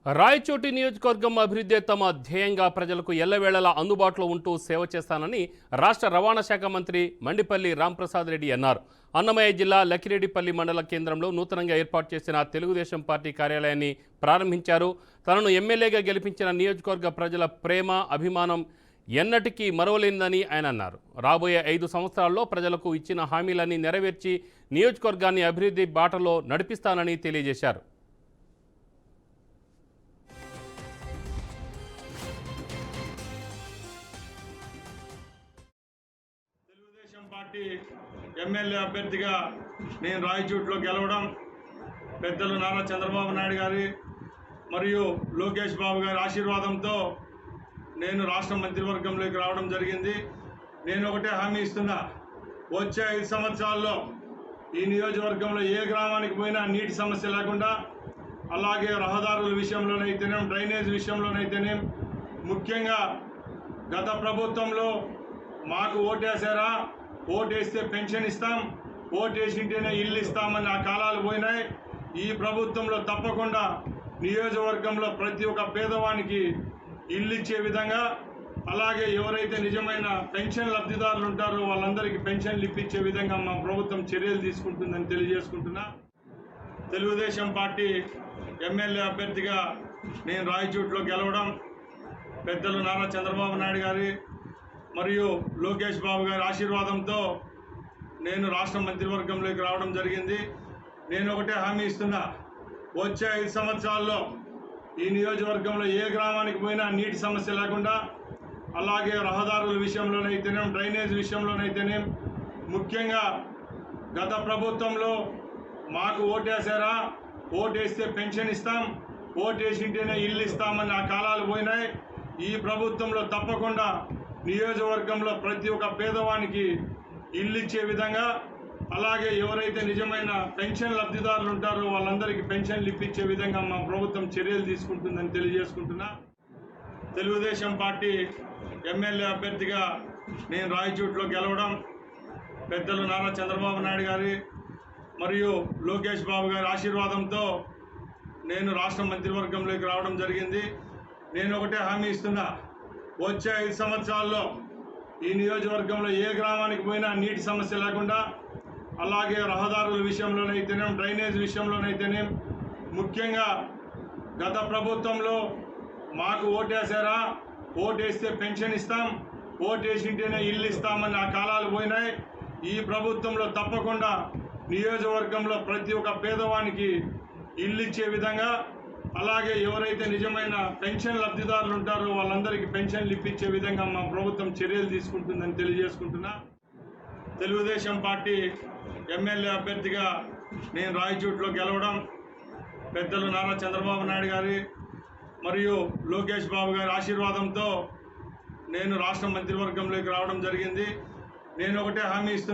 రాయచోటి నియోజకవర్గం అభివృద్ధి తమ ధ్యేయంగా ప్రజలకు ఎల్లవేళలా అందుబాటులో ఉంటూ సేవ చేస్తానని రాష్ట్ర రవాణా శాఖ మంత్రి మండిపల్లి రాంప్రసాద్ రెడ్డి అన్నారు. అన్నమయ్య జిల్లా లక్కిరెడ్డిపల్లి మండల కేంద్రంలో నూతనంగా ఏర్పాటు చేసిన తెలుగుదేశం పార్టీ కార్యాలయాన్ని ప్రారంభించారు. తనను ఎమ్మెల్యేగా గెలిపించిన నియోజకవర్గ ప్రజల ప్రేమ అభిమానం ఎన్నటికీ మరవలేనిదని ఆయన అన్నారు. రాబోయే 5 సంవత్సరాల్లో ప్రజలకు ఇచ్చిన హామీలన్నీ నెరవేర్చి నియోజకవర్గాన్ని అభివృద్ధి బాటలో నడిపిస్తానని తెలియజేశారు. పార్టీ ఎమ్మెల్యే అభ్యర్థిగా నేను రాయచోటిలో గెలవడం పెద్దలు నారా చంద్రబాబు నాయుడు గారి మరియు లోకేష్ బాబు గారి ఆశీర్వాదంతో నేను రాష్ట్ర మంత్రివర్గంలోకి రావడం జరిగింది. నేను ఒకటే హామీ ఇస్తున్నా, వచ్చే 5 సంవత్సరాల్లో ఈ నియోజకవర్గంలో ఏ గ్రామానికి పోయినా నీటి సమస్య లేకుండా, అలాగే రహదారుల విషయంలోనైతేనేం, డ్రైనేజ్ విషయంలోనైతేనేం, ముఖ్యంగా గత ప్రభుత్వంలో మాకు ఓటేసారా, ఓటేస్తే పెన్షన్ ఇస్తాం, ఓటేసింటేనే ఇల్లు ఇస్తామని ఆ కాలాలు పోయినాయి. ఈ ప్రభుత్వంలో తప్పకుండా నియోజకవర్గంలో ప్రతి ఒక్క పేదవానికి ఇల్లు ఇచ్చే విధంగా, అలాగే ఎవరైతే నిజమైన పెన్షన్ లబ్ధిదారులు ఉంటారో వాళ్ళందరికీ పెన్షన్లు ఇప్పించే విధంగా మా ప్రభుత్వం చర్యలు తీసుకుంటుందని తెలియజేసుకుంటున్నా. తెలుగుదేశం పార్టీ ఎమ్మెల్యే అభ్యర్థిగా నేను రాయచోటిలో గెలవడం పెద్దలు నారా చంద్రబాబు నాయుడు గారి మరియు లోకేష్ బాబు గారి ఆశీర్వాదంతో నేను రాష్ట్ర మంత్రివర్గంలోకి రావడం జరిగింది. నేను ఒకటే హామీ ఇస్తున్నా, వచ్చే 5 సంవత్సరాల్లో ఈ నియోజకవర్గంలో ఏ గ్రామానికి పోయినా నీటి సమస్య లేకుండా, అలాగే రహదారుల విషయంలోనైతేనేం, డ్రైనేజ్ విషయంలోనైతేనేం, ముఖ్యంగా గత ప్రభుత్వంలో మాకు ఓటేసారా, ఓటేస్తే పెన్షన్ ఇస్తాం, ఓటేసింటేనే ఇల్లు ఇస్తామని ఆ కాలాలు పోయినాయి. ఈ ప్రభుత్వంలో తప్పకుండా నియోజకవర్గంలో ప్రతి ఒక్క పేదవానికి ఇల్లు ఇచ్చే విధంగా, అలాగే ఎవరైతే నిజమైన పెన్షన్ లబ్ధిదారులు ఉంటారో వాళ్ళందరికీ పెన్షన్లు ఇప్పించే విధంగా మా ప్రభుత్వం చర్యలు తీసుకుంటుందని తెలియజేసుకుంటున్నా. తెలుగుదేశం పార్టీ ఎమ్మెల్యే అభ్యర్థిగా నేను రాయచోటిలో గెలవడం పెద్దలు నారా చంద్రబాబు నాయుడు గారి మరియు లోకేష్ బాబు గారి ఆశీర్వాదంతో నేను రాష్ట్ర మంత్రివర్గంలోకి రావడం జరిగింది. నేను ఒకటే హామీ ఇస్తున్నా, వచ్చే 5 సంవత్సరాల్లో ఈ నియోజకవర్గంలో ఏ గ్రామానికి పోయినా నీటి సమస్య లేకుండా, అలాగే రహదారుల విషయంలోనైతేనేం, డ్రైనేజ్ విషయంలోనైతేనేం, ముఖ్యంగా గత ప్రభుత్వంలో మాకు ఓటేసారా, ఓటేస్తే పెన్షన్ ఇస్తాం, ఓటేసింటేనే ఇల్లు ఇస్తామని ఆ కాలాలు పోయినాయి. ఈ ప్రభుత్వంలో తప్పకుండా నియోజకవర్గంలో ప్రతి ఒక్క పేదవానికి ఇల్లు ఇచ్చే విధంగా, అలాగే ఎవరైతే నిజమైన పెన్షన్ లబ్ధిదారులు ఉంటారో వాళ్ళందరికీ పెన్షన్లు ఇప్పించే విధంగా మా ప్రభుత్వం చర్యలు తీసుకుంటుందని తెలియజేసుకుంటున్నా. తెలుగుదేశం పార్టీ ఎమ్మెల్యే అభ్యర్థిగా నేను రాయచోటిలో గెలవడం పెద్దలు నారా చంద్రబాబు నాయుడు గారి మరియు లోకేష్ బాబు గారి ఆశీర్వాదంతో నేను రాష్ట్ర మంత్రివర్గంలోకి రావడం జరిగింది. నేను ఒకటే హామీ ఇస్తున్నా.